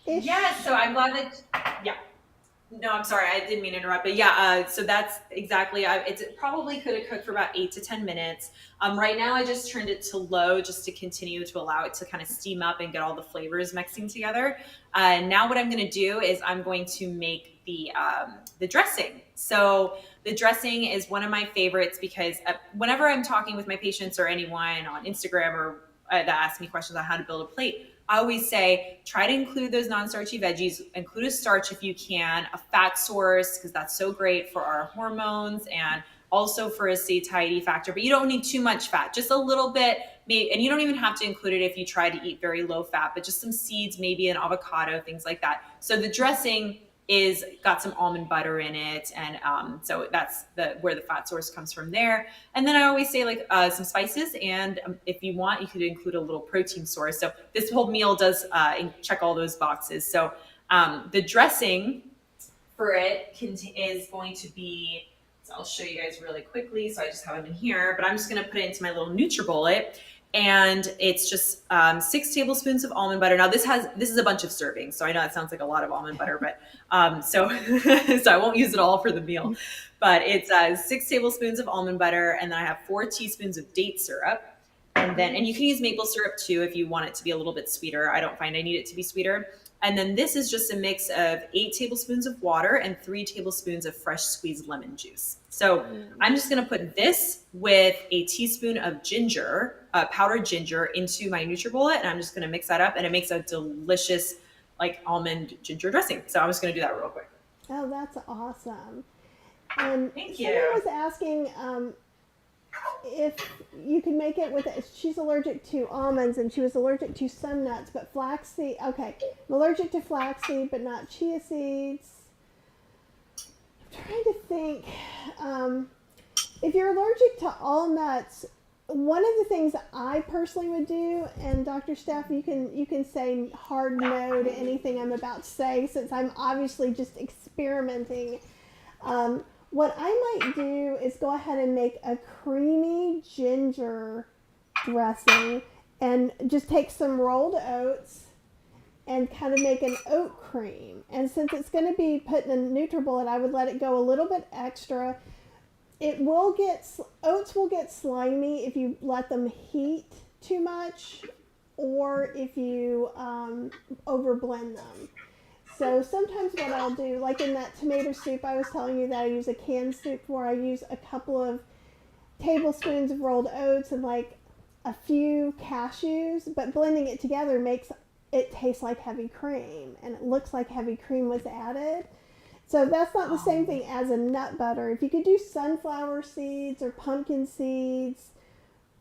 Yes, ish. so I'm glad that, yeah. No, I'm sorry, I didn't mean to interrupt, but yeah, so that's exactly. It probably could have cooked for about 8 to 10 minutes. Right now, I just turned it to low just to continue to allow it to kind of steam up and get all the flavors mixing together. Now, what I'm going to do is I'm going to make the dressing. So the dressing is one of my favorites because whenever I'm talking with my patients or anyone on Instagram or that ask me questions on how to build a plate, I always say try to include those non-starchy veggies, include a starch if you can, a fat source, because that's so great for our hormones and also for a satiety factor. But you don't need too much fat, just a little bit, maybe, and you don't even have to include it if you try to eat very low fat, but just some seeds, maybe an avocado, things like that. So the dressing is got some almond butter in it, and so that's where the fat source comes from there. And then I always say like some spices, and if you want, you could include a little protein source. So this whole meal does check all those boxes. So the dressing for it is going to be. So I'll show you guys really quickly. So I just have them in here, but I'm just going to put it into my little NutriBullet, and it's just 6 tablespoons of almond butter. Now this is a bunch of servings, so I know that sounds like a lot of almond butter, but so so I won't use it all for the meal. But it's 6 tablespoons of almond butter, and then I have 4 teaspoons of date syrup. And then, and you can use maple syrup too if you want it to be a little bit sweeter. I don't find I need it to be sweeter. And then this is just a mix of 8 tablespoons of water and 3 tablespoons of fresh squeezed lemon juice. So I'm just going to put this with a teaspoon of ginger, powdered ginger, into my NutriBullet, and I'm just going to mix that up, and it makes a delicious like almond ginger dressing. So I'm just going to do that real quick. Oh, that's awesome. And Thank someone you. was asking if you can make it with, she's allergic to almonds and she was allergic to some nuts, but flaxseed, okay, I'm allergic to flaxseed, but not chia seeds. I'm trying to think, if you're allergic to all nuts, one of the things that I personally would do, and Dr. Steph, you can say hard no to anything I'm about to say, since I'm obviously just experimenting. What I might do is go ahead and make a creamy ginger dressing and just take some rolled oats and kind of make an oat cream. And since it's going to be put in a NutriBullet, I would let it go a little bbit extra. Oats will get slimy if you let them heat too much or if you overblend them. So sometimes what I'll do, like in that tomato soup I was telling you that I use a canned soup for, I use a couple of tablespoons of rolled oats and like a few cashews, but blending it together makes it taste like heavy cream and it looks like heavy cream was added. So that's not the same thing as a nut butter. If you could do sunflower seeds or pumpkin seeds,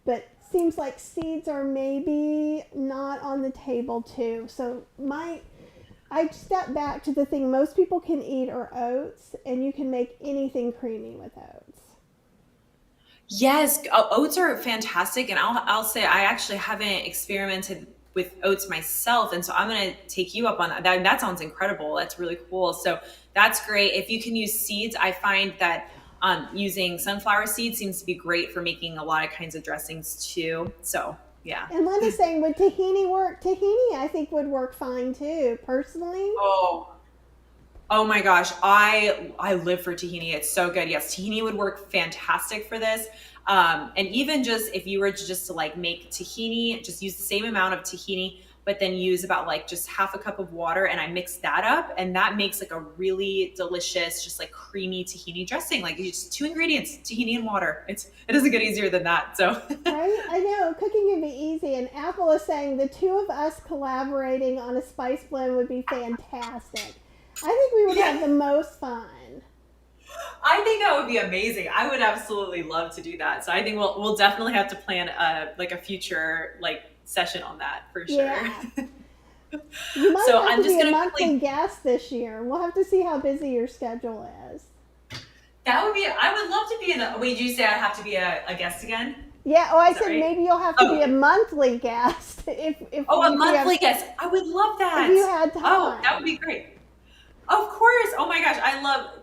but seems like seeds are maybe not on the table too. So I step back to the thing most people can eat are oats, and you can make anything creamy with oats. Yes, oats are fantastic, and I'll say I actually haven't experimented with oats myself, and so I'm going to take you up on that. That sounds incredible. That's really cool. So that's great. If you can use seeds, I find that using sunflower seeds seems to be great for making a lot of kinds of dressings too. So yeah. And Linda's saying, would tahini work? Tahini, I think, would work fine too, personally. Oh my gosh, I live for tahini. It's so good. Yes, tahini would work fantastic for this. And even just if you were to like make tahini, just use the same amount of tahini, but then use about like just half a cup of water, and I mix that up, and that makes like a really delicious, just like creamy tahini dressing. Like just 2 ingredients, tahini and water. It doesn't get easier than that. So Right? I know cooking can be easy, and Apple is saying the two of us collaborating on a spice blend would be fantastic. I think we would have the most fun. I think that would be amazing. I would absolutely love to do that. So I think we'll definitely have to plan a future like session on that for sure. Yeah. You might So have I'm to just be a gonna monthly guest this year. We'll have to see how busy your schedule is. that would be. I would love to be in. Wait, did you say I have to be a guest again? Yeah. Oh, I said Sorry. maybe you'll have to be a monthly guest if a monthly guest. I would love that. If you had time. Oh, that would be great. Of course. Oh my gosh, I love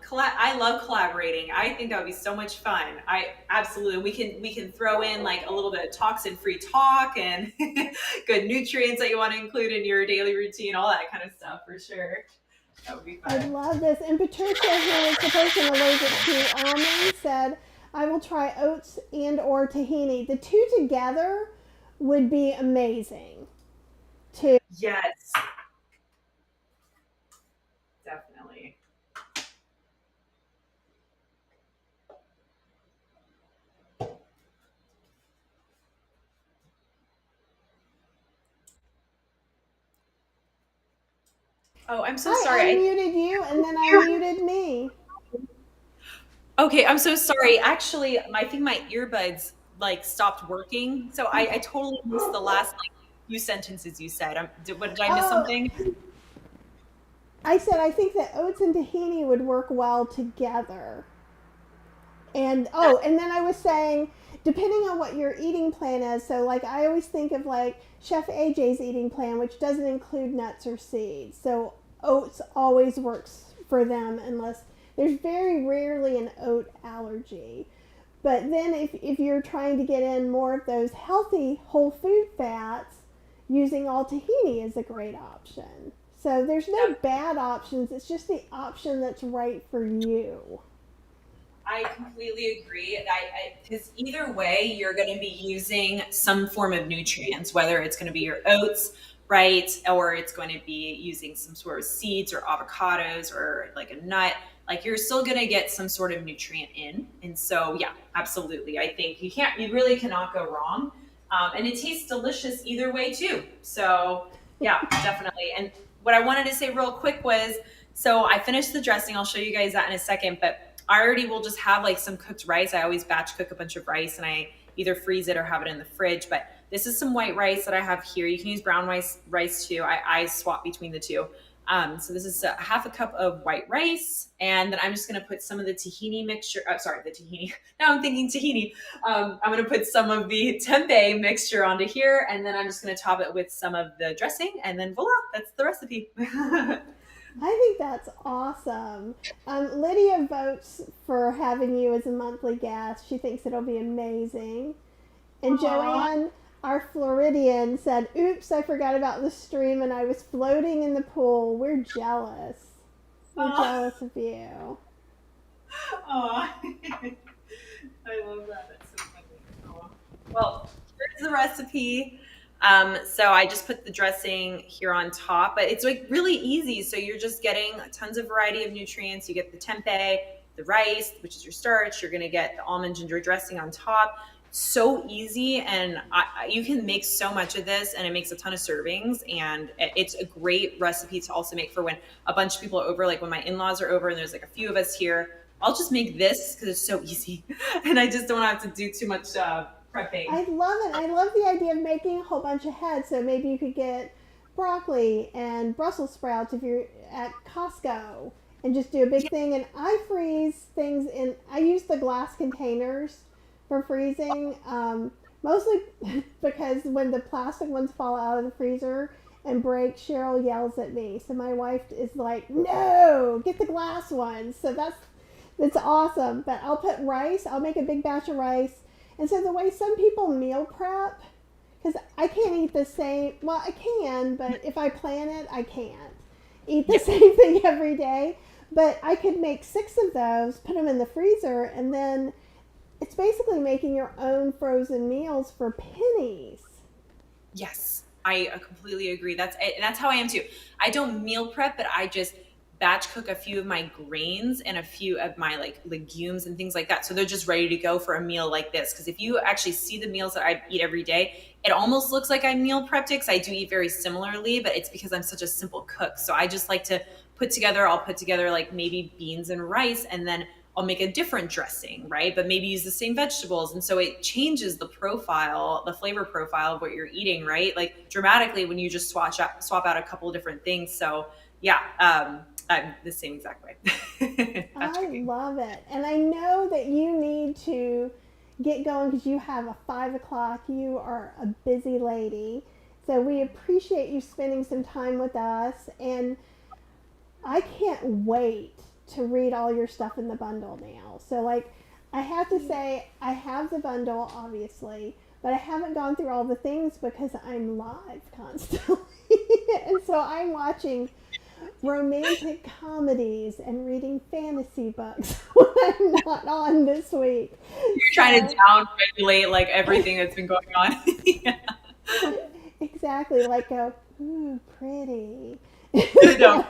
collaborating. I think that would be so much fun. I absolutely we can throw in like a little bit of toxin-free talk and good nutrients that you want to include in your daily routine, all that kind of stuff for sure. That would be fun. I love this. And Patricia, who is the person allergic to almonds, said, "I will try oats and or tahini. The two together would be amazing." Too. Yes. Definitely. Oh, I'm so sorry. I unmuted you and then I muted me. Okay, I'm so sorry. Actually, I think my earbuds like stopped working, so I totally missed the last like few sentences you said. Did I miss something? I said I think that oats and tahini would work well together. And and then I was saying, depending on what your eating plan is, so like I always think of like Chef AJ's eating plan, which doesn't include nuts or seeds. So oats always works for them unless there's very rarely an oat allergy. But then if you're trying to get in more of those healthy whole food fats, using all tahini is a great option. So there's no bad options. It's just the option that's right for you. I completely agree. Because either way, you're going to be using some form of nutrients, whether it's going to be your oats, right? Or it's going to be using some sort of seeds or avocados or like a nut. Like you're still going to get some sort of nutrient in. And so, yeah, absolutely. I think you really cannot go wrong. And it tastes delicious either way, too. So, yeah, definitely. And what I wanted to say real quick was, so I finished the dressing. I'll show you guys that in a second, but I already will just have like some cooked rice. I always batch cook a bunch of rice and I either freeze it or have it in the fridge. But this is some white rice that I have here. You can use brown rice too. I swap between the two. So this is a half a cup of white rice. And then I'm just going to put some of the tahini mixture. Sorry, the tahini. Now I'm thinking tahini. I'm going to put some of the tempeh mixture onto here. And then I'm just going to top it with some of the dressing. And then voila, that's the recipe. I think that's awesome. Lydia votes for having you as a monthly guest. She thinks it'll be amazing. And Aww. Joanne, our Floridian, said, "Oops, I forgot about the stream and I was floating in the pool. We're jealous. We're jealous of you." Aw. I love that. That's so funny. Aw. Well, here's the recipe. So I just put the dressing here on top, but it's like really easy. So you're just getting tons of variety of nutrients. You get the tempeh, the rice, which is your starch. You're going to get the almond ginger dressing on top. So easy, and you can make so much of this, and it makes a ton of servings, and it's a great recipe to also make for when a bunch of people are over, like when my in-laws are over and there's like a few of us here. I'll just make this because it's so easy and I just don't have to do too much prepping. I love it. I love the idea of making a whole bunch of heads. So maybe you could get broccoli and Brussels sprouts if you're at Costco and just do a big thing. And I freeze things in, I use the glass containers for freezing, mostly because when the plastic ones fall out of the freezer and break, Cheryl yells at me. So my wife is like, "No, get the glass ones." So that's awesome. But I'll put rice. I'll make a big batch of rice. And so the way some people meal prep, because I can't eat the same, well, I can, but if I plan it, I can't eat the same thing every day. But I could make 6 of those, put them in the freezer, and then it's basically making your own frozen meals for pennies. Yes, I completely agree. That's how I am too. I don't meal prep, but I just batch cook a few of my grains and a few of my like legumes and things like that. So they're just ready to go for a meal like this. Because if you actually see the meals that I eat every day, it almost looks like I meal prepped it because I do eat very similarly, but it's because I'm such a simple cook. So I just like to I'll put together like maybe beans and rice, and then I'll make a different dressing, right? But maybe use the same vegetables. And so it changes the profile, the flavor profile of what you're eating, right? Like dramatically when you just swap out a couple of different things. So yeah, I'm the same exact way. I love it. And I know that you need to get going because you have a 5 o'clock. You are a busy lady. So we appreciate you spending some time with us. And I can't wait to read all your stuff in the bundle now. So, like, I have to say, I have the bundle, obviously, but I haven't gone through all the things because I'm live constantly. And so I'm watching romantic comedies and reading fantasy books when I'm not on this week. You're trying to down regulate like everything that's been going on. Yeah. Exactly. Like, go, ooh, pretty. No.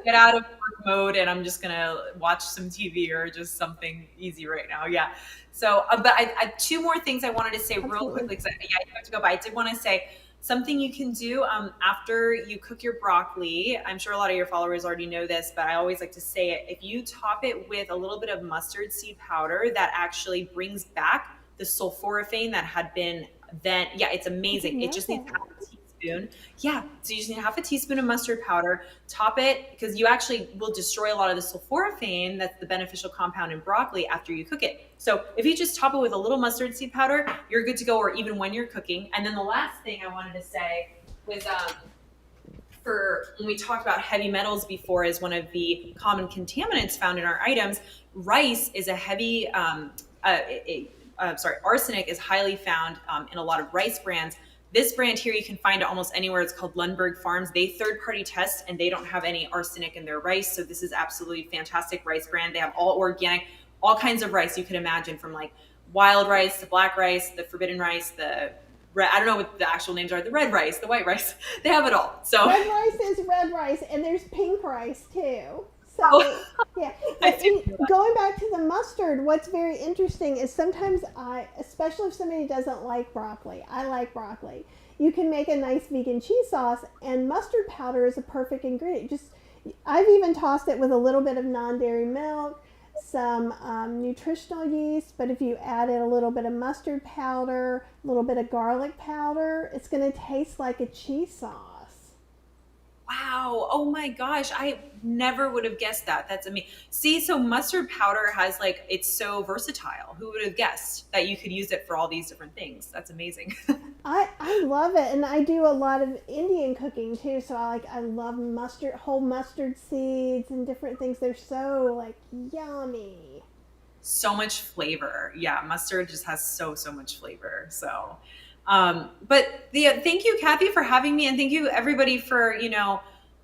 Get out of work mode and I'm just gonna watch some TV or just something easy right now. Yeah. So, but I 2 more things I wanted to say real quickly because I have to go. But I did want to say something you can do after you cook your broccoli. I'm sure a lot of your followers already know this, but I always like to say it. If you top it with a little bit of mustard seed powder, that actually brings back the sulforaphane that had been then. Yeah, it's amazing. It just needs half a teaspoon. Yeah, so you just need half a teaspoon of mustard powder. Top it because you actually will destroy a lot of the sulforaphane, that's the beneficial compound in broccoli, after you cook it. So if you just top it with a little mustard seed powder, you're good to go, or even when you're cooking. And then the last thing I wanted to say was for when we talked about heavy metals before as one of the common contaminants found in our items, rice is a heavy, arsenic is highly found in a lot of rice brands. This brand here, you can find it almost anywhere. It's called Lundberg Farms. They third-party test, and they don't have any arsenic in their rice. So this is absolutely fantastic rice brand. They have all organic, all kinds of rice you could imagine, from like wild rice, the black rice, the forbidden rice, the red, I don't know what the actual names are, the red rice, the white rice. They have it all. So red rice is red rice, and there's pink rice too. So oh, yeah, but going back to the mustard, what's very interesting is sometimes especially if somebody doesn't like broccoli, I like broccoli. You can make a nice vegan cheese sauce, and mustard powder is a perfect ingredient. I've even tossed it with a little bit of non-dairy milk, some nutritional yeast, but if you added a little bit of mustard powder, a little bit of garlic powder, it's going to taste like a cheese sauce. wow. Oh my gosh. I never would have guessed that. That's amazing. See, so mustard powder has like, it's so versatile. Who would have guessed that you could use it for all these different things? That's amazing. I love it, and I do a lot of Indian cooking too. So I love mustard, whole mustard seeds and different things. They're so like yummy. So much flavor. Yeah, mustard just has so much flavor. So but thank you, Kathy, for having me, and thank you everybody for,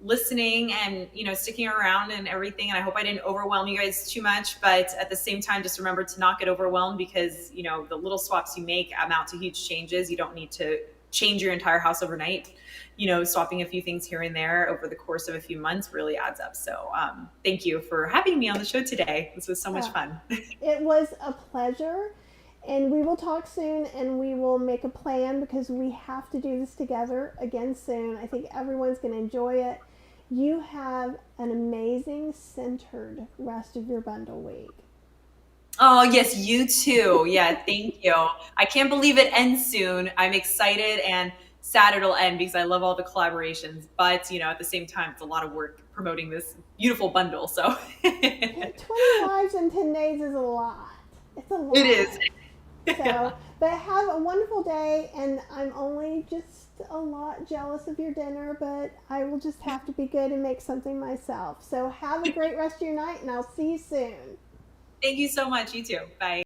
listening and, sticking around and everything. And I hope I didn't overwhelm you guys too much, but at the same time, just remember to not get overwhelmed, because, the little swaps you make amount to huge changes. You don't need to change your entire house overnight. Swapping a few things here and there over the course of a few months really adds up. So thank you for having me on the show today. This was so much fun. It was a pleasure. And we will talk soon, and we will make a plan, because we have to do this together again soon. I think everyone's going to enjoy it. You have an amazing centered rest of your bundle week. Oh, yes, you too. Yeah, thank you. I can't believe it ends soon. I'm excited and sad it'll end, because I love all the collaborations. But, at the same time, it's a lot of work promoting this beautiful bundle. So 20 lives in 10 days is a lot. It's a lot. It is. So, but have a wonderful day, and I'm only just a lot jealous of your dinner, but I will just have to be good and make something myself. So have a great rest of your night, and I'll see you soon. Thank you so much. You too. Bye.